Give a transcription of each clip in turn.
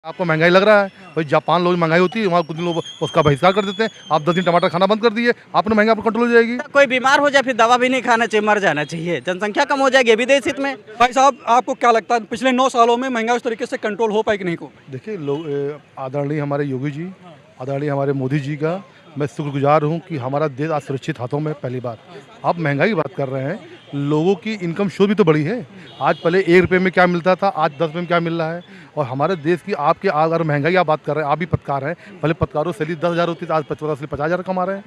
आपको महंगाई लग रहा है भाई। जापान लोग महंगाई होती है, वहाँ कुछ लोग उसका बहिष्कार कर देते हैं। आप 10 दिन टमाटर खाना बंद कर दिए, आपने महंगाई पर कंट्रोल हो जाएगी। कोई बीमार हो जाए फिर दवा भी नहीं खाना चाहिए, मर जाना चाहिए, जनसंख्या कम हो जाएगी विदेश हित में। भाई साहब, आपको क्या लगता है पिछले 9 सालों में महंगाई उस तरीके से कंट्रोल हो पाई कि नहीं हो पाई? देखिए लोग आदरणीय हमारे योगी जी, आदरणीय हमारे मोदी जी का मैं शुक्रगुजार हूँ कि हमारा देश आज सुरक्षित हाथों में। पहली बात, आप महंगाई की बात कर रहे हैं, लोगों की इनकम शोध भी तो बढ़ी है। आज पहले 1 रुपये में क्या मिलता था, आज 10 रुपये में क्या मिल रहा है। और हमारे देश की आपके अगर महंगाई आप बात कर रहे हैं, आप भी पत्रकार हैं, पहले पत्रकारों सैलरी 10,000 होती थी, आज 50 से 50,000 कमा रहे हैं।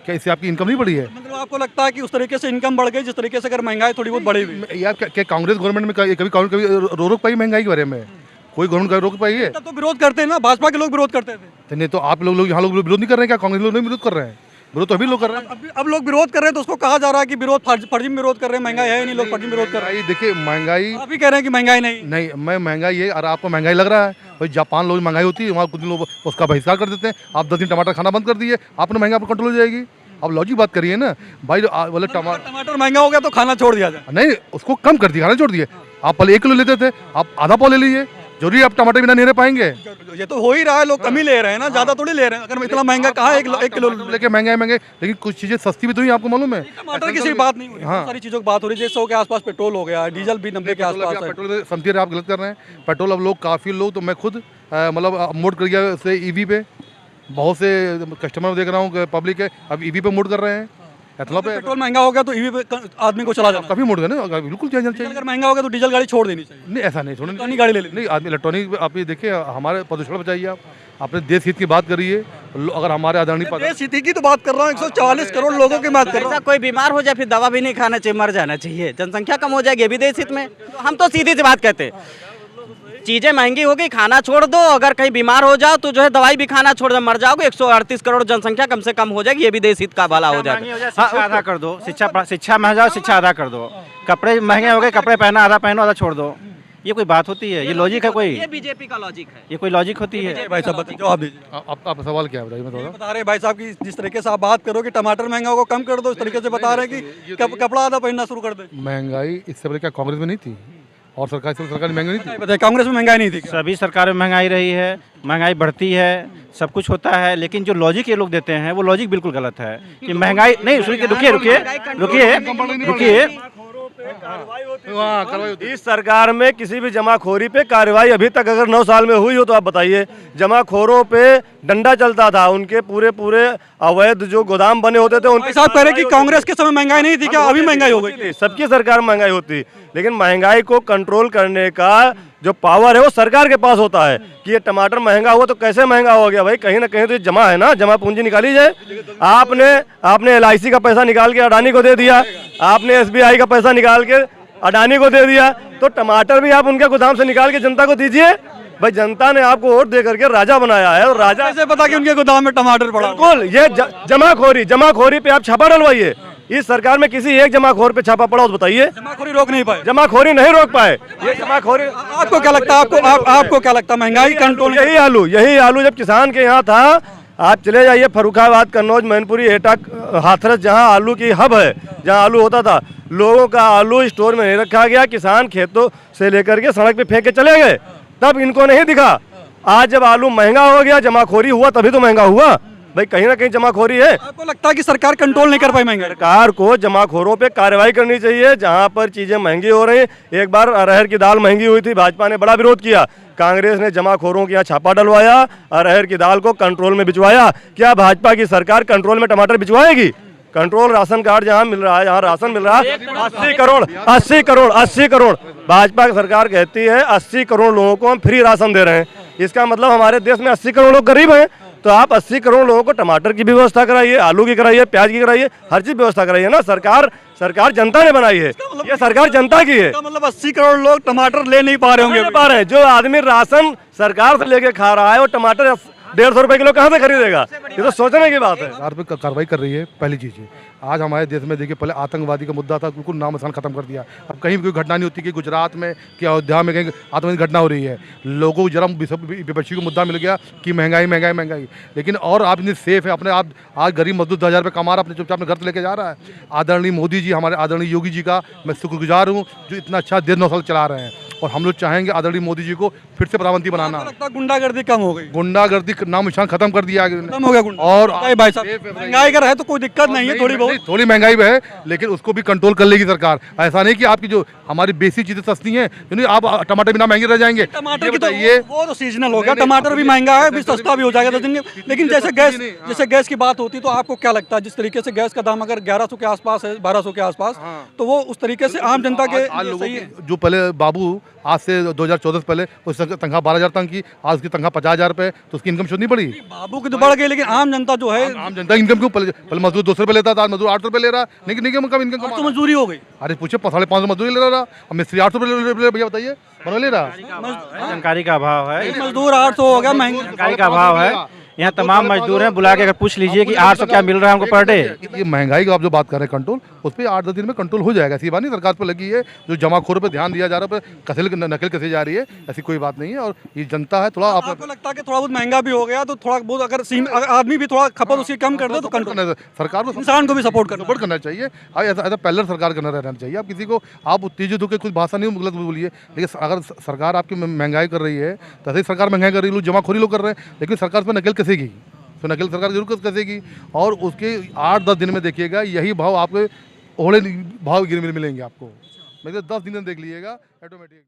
क्या इससे आपकी इनकम नहीं बढ़ी है? मतलब आपको लगता है कि उस तरीके से इनकम बढ़ गई जिस तरीके से अगर महंगाई थोड़ी बहुत बढ़ी हुई? यार क्या कांग्रेस गवर्नमेंट में कभी रोक पाई महंगाई के बारे में? कोई गवर्नमेंट रोक पाई है? तब तो विरोध करते हैं ना, भाजपा के लोग विरोध करते थे। नहीं तो आप लोग यहाँ लोग विरोध नहीं कर रहे हैं क्या? कांग्रेस लोग नहीं विरोध कर रहे हैं? विरोध तो अभी लोग कर रहे हैं। अब लोग विरोध कर रहे हैं तो उसको कहा जा रहा है कि विरोध फर्जी में विरोध कर रहे हैं, महंगाई है नहीं, लोग फर्जी में विरोध कर रहे हैं। देखिए महंगाई, आप भी कह रहे हैं कि महंगाई नहीं। मैं महंगाई है। अरे आपको महंगाई लग रहा है भाई। जापान लोग महंगाई होती है, वहाँ कुछ लोग उसका बहिष्कार कर देते हैं। आप 10 दिन टमाटर खाना बंद कर दिए, आपने महंगाई पर कंट्रोल हो जाएगी। अब लॉजिक बात करिए ना भाई। बोले टमाटर महंगा हो गया तो खाना छोड़ दिया जाए? नहीं, उसको कम कर दिया, खाना छोड़ दिए। आप पहले 1 किलो लेते थे, आप आधा पाव ले लीजिए। जरूरी आप टमाटर बिना नहीं रह पाएंगे? ये तो हो ही रहा है, लोग कम ही ले रहे हैं ना, ज्यादा थोड़ी ले रहे हैं। अगर इतना महंगा कहा है 1 किलो लेके महंगे, लेकिन कुछ चीजें सस्ती भी तो हुई, आपको मालूम है। टमाटर की सिर्फ बात नहीं हुई, बहुत सारी चीजों की बात हो रही है। जैसे 100 के आसपास पेट्रोल हो गया, डीजल भी 90 के आसपास है। पेट्रोल समझिए, आप गलत कर रहे हैं। पेट्रोल अब लोग काफी लोग, तो मैं खुद मतलब मोड कर गया से ईवी पे। बहुत से कस्टमर देख रहा हूँ पब्लिक है अब ईवी पे मोड कर रहे हैं। पेट्रोल महंगा हो गया तो ईवी पे आदमी को चला जाना काफी मोड गए ना, बिल्कुल चेंज चाहिए। अगर महंगा हो गया तो डीजल गाड़ी छोड़ देनी चाहिए। नहीं, ऐसा नहीं, छोड़नी गाड़ी ले लेनी। नहीं, आदमी इलेक्ट्रॉनिक। आप ये देखिए, हमारे प्रदूषण बचाइए। आप अपने देश हित की बात करिए। अगर हमारे आदरणीय देश हित की तो बात कर रहा हूँ, 140 करोड़ लोगों की बात कर रहा हूँ। कोई बीमार हो जाए फिर दवा भी नहीं खाना चाहिए, मर जाना चाहिए, जनसंख्या कम हो जाएगी विदेश हित में। हम तो सीधी सी बात कहते हैं, चीजें महंगी हो गई, खाना छोड़ दो। अगर कहीं बीमार हो जाओ तो जो है दवाई भी खाना छोड़ दो, मर जाओगे। 138 करोड़ जनसंख्या कम से कम हो जाएगी, ये भी देश हित का भला हो जाएगा। शिक्षा आधा कर दो, शिक्षा महंगा हो, शिक्षा आधा कर दो। कपड़े महंगे हो गए, कपड़े पहना आधा पहनो, आधा छोड़ दो। ये कोई बात होती है? ये लॉजिक है कोई? ये बीजेपी का लॉजिक है। ये कोई लॉजिक होती है? भाई साहब जवाब दीजिए। आप सवाल क्या है बताइए? मैं बता रहे भाई साहब की जिस तरीके से आप बात करो कि टमाटर महंगा होगा कम कर दो, इस तरीके से बता रहे हैं कि कपड़ा आधा पहनना शुरू कर दे। महंगाई इससे पहले क्या कांग्रेस में नहीं थी? और सरकार महंगाई नहीं थी? बताइए, कांग्रेस में महंगाई नहीं थी? सभी सरकारों में महंगाई रही है, महंगाई बढ़ती है, सब कुछ होता है। लेकिन जो लॉजिक ये लोग देते हैं वो लॉजिक बिल्कुल गलत है कि महंगाई नहीं। रुकिए। इस सरकार में किसी भी जमाखोरी पे कार्रवाई अभी तक अगर 9 साल में हुई हो तो आप बताइए। जमाखोरों पे डंडा चलता था, उनके पूरे अवैध जो गोदाम बने होते थे। उनके साथ कह रहे कि कांग्रेस के समय महंगाई नहीं थी क्या? अभी महंगाई हो गई? सबकी सरकार में महंगाई होती, लेकिन महंगाई को कंट्रोल करने का जो पावर है वो सरकार के पास होता है। कि ये टमाटर महंगा हुआ तो कैसे महंगा हो गया भाई? कहीं ना कहीं तो ये जमा है ना, जमा पूंजी निकाली जाए। आपने LIC का पैसा निकाल के अडानी को दे दिया, आपने SBI का पैसा निकाल के अडानी को दे दिया, तो टमाटर भी आप उनके गोदाम से निकाल के जनता को दीजिए। भाई जनता ने आपको वोट दे करके राजा बनाया है, और राजा कैसे पता कि उनके गोदाम में टमाटर पड़ा? बिल्कुल, ये जमाखोरी पे आप छापा डलवाइए। इस सरकार में किसी एक जमाखोर पे छापा पड़ा हो तो बताइए। जमाखोरी रोक नहीं पाए? जमाखोरी नहीं रोक पाए। ये जमाखोरी आपको क्या लगता है? आपको क्या लगता है महंगाई कंट्रोल? यही आलू जब किसान के यहाँ था, आप चले जाइए फर्रुखाबाद, कन्नौज, मैनपुरी, एटा, हाथरस, जहाँ आलू की हब है, जहाँ आलू होता था, लोगों का आलू स्टोर में नहीं रखा गया, किसान खेतों से लेकर के सड़क पे फेंक के चले गए, तब इनको नहीं दिखा। आज जब आलू महंगा हो गया, जमाखोरी हुआ, तभी तो महंगा हुआ। भाई कहीं ना कहीं जमाखोरी है। आपको लगता है कि सरकार कंट्रोल नहीं कर पाई महंगाई? सरकार को जमाखोरों पे कार्रवाई करनी चाहिए। जहां पर चीजें महंगी हो रही, एक बार अरहर की दाल महंगी हुई थी, भाजपा ने बड़ा विरोध किया, कांग्रेस ने जमाखोरों के यहाँ छापा डलवाया, अरहर की दाल को कंट्रोल में बिचवाया। क्या भाजपा की सरकार कंट्रोल में टमाटर बिचवाएगी? कंट्रोल राशन कार्ड जहाँ मिल रहा है, जहाँ राशन मिल रहा है, 80 करोड़ भाजपा की सरकार कहती है 80 करोड़ लोगों को हम फ्री राशन दे रहे हैं। इसका मतलब हमारे देश में 80 करोड़ लोग गरीब हैं। तो आप 80 करोड़ लोगों को टमाटर की भी व्यवस्था कराइए, आलू की कराइए, प्याज की कराइए, हर चीज व्यवस्था कराइए ना। सरकार जनता ने बनाई है, ये सरकार जनता की है। मतलब 80 करोड़ लोग टमाटर ले नहीं पा रहे होंगे। जो आदमी राशन सरकार से लेके खा रहा है वो टमाटर 150 रुपए किलो कहाँ से खरीदेगा? ये तो सोचने की बात है। सरकार पे कार्रवाई कर रही है। पहली चीज़ है, आज हमारे देश में देखिए, पहले आतंकवादी का मुद्दा था, बिल्कुल नाम निशान खत्म कर दिया। अब कहीं भी कोई घटना नहीं होती कि गुजरात में कि अयोध्या में कहीं आतंकवादी घटना हो रही है। लोगों को जरा विपक्षी को मुद्दा मिल गया कि महंगाई। लेकिन और आप इतनी सेफ है अपने आप। आज गरीब मजदूर 10,000 रुपये कमा रहा, अपने चुपचाप अपने घर से लेके जा रहा है। आदरणीय मोदी जी, हमारे आदरणीय योगी जी का मैं शुक्रगुजार हूँ, जो इतना अच्छा देश 9 साल चला रहे हैं। और हम लोग चाहेंगे आदरणीय मोदी जी को फिर से प्रधानमंत्री बनाना। लगता है गुंडागर्दी कम हो गई, गुंडागर्दी नाम निशान खत्म कर दिया गया खत्म हो गया गुंडा। और भाई साहब महंगाई कर है तो कोई दिक्कत नहीं है, थोड़ी बहुत थोड़ी महंगाई है, लेकिन उसको भी कंट्रोल कर लेगी सरकार। ऐसा नहीं कि आपकी जो हमारी बेसिक चीजें सस्ती हैं, आप टमाटर बिना महंगे रह जाएंगे। टमाटर की तो वो तो सीजनल हो गया, टमाटर भी महंगा है, भी सस्ता भी हो जाएगा 10 दिन में। लेकिन जैसे गैस की बात होती है तो आपको क्या लगता है, जिस तरीके से गैस का दाम अगर 1100 के आसपास है, 1200 के आसपास, तो वो उस तरीके से आम जनता के आज लोगों सही है। की जो पहले बाबू आज से 2014 से पहले उसकी तनख्वाह 12,000 तक की, आज उसकी तनख्वाह 50,000 रुपये, तो उसकी इनकम शुद्ध नहीं बढ़ी। बाबू की तो बढ़ गई, लेकिन आम जनता जो है, आम जनता की इनकम क्यों, पहले मजदूर 200 रुपये लेता था, आज मजदूर 800 रुपये ले रहा है, लेकिन कम इनकम तो मजदूरी हो गई। अरे पूछे 550 मजदूरी ले रहा, अब मिस्त्री 800 रुपये भैया बताइए बना ले रहा। जानकारी का अभाव है, मजदूर 800 हो गया, महंगा जानकारी का अभाव है। यहाँ तमाम मजदूर हैं, बुला के अगर पूछ लीजिए कि 800 क्या मिल रहा है हमको पर डे। ये महंगाई का आप जो बात कर रहे हैं कंट्रोल, उस पर 8-10 दिन में कंट्रोल हो जाएगा। ऐसी बात नहीं सरकार पर लगी है, जो जमाखोर पे ध्यान दिया जा रहा है, कसेल नकल कसी जा रही है, ऐसी कोई बात नहीं है। और ये जनता है थोड़ा आपको लगता है कि थोड़ा बहुत महंगा भी हो गया तो थोड़ा बहुत अगर आदमी भी थोड़ा खपत उसकी कम कर दे तो कंट्रोल, सरकार को इंसान को भी सपोर्ट करना चाहिए। ऐसा पहले सरकार करना रहना चाहिए। आप किसी को आप उत्तेजित होकर कुछ भाषा नहीं गलत बोलिए, लेकिन अगर सरकार आपकी महंगाई कर रही है तो ऐसे ही सरकार महंगाई कर रही है, लोग जमाखोरी लोग कर रहे हैं, लेकिन सरकार पर नकल कसेगी, तो नकल सरकार जरूर कसेगी। और उसके 8-10 दिन में देखिएगा यही भाव आपके ओढ़े भाव गिर मिलेंगे आपको, मतलब 10 दिन में देख लीजिएगा ऑटोमेटिक।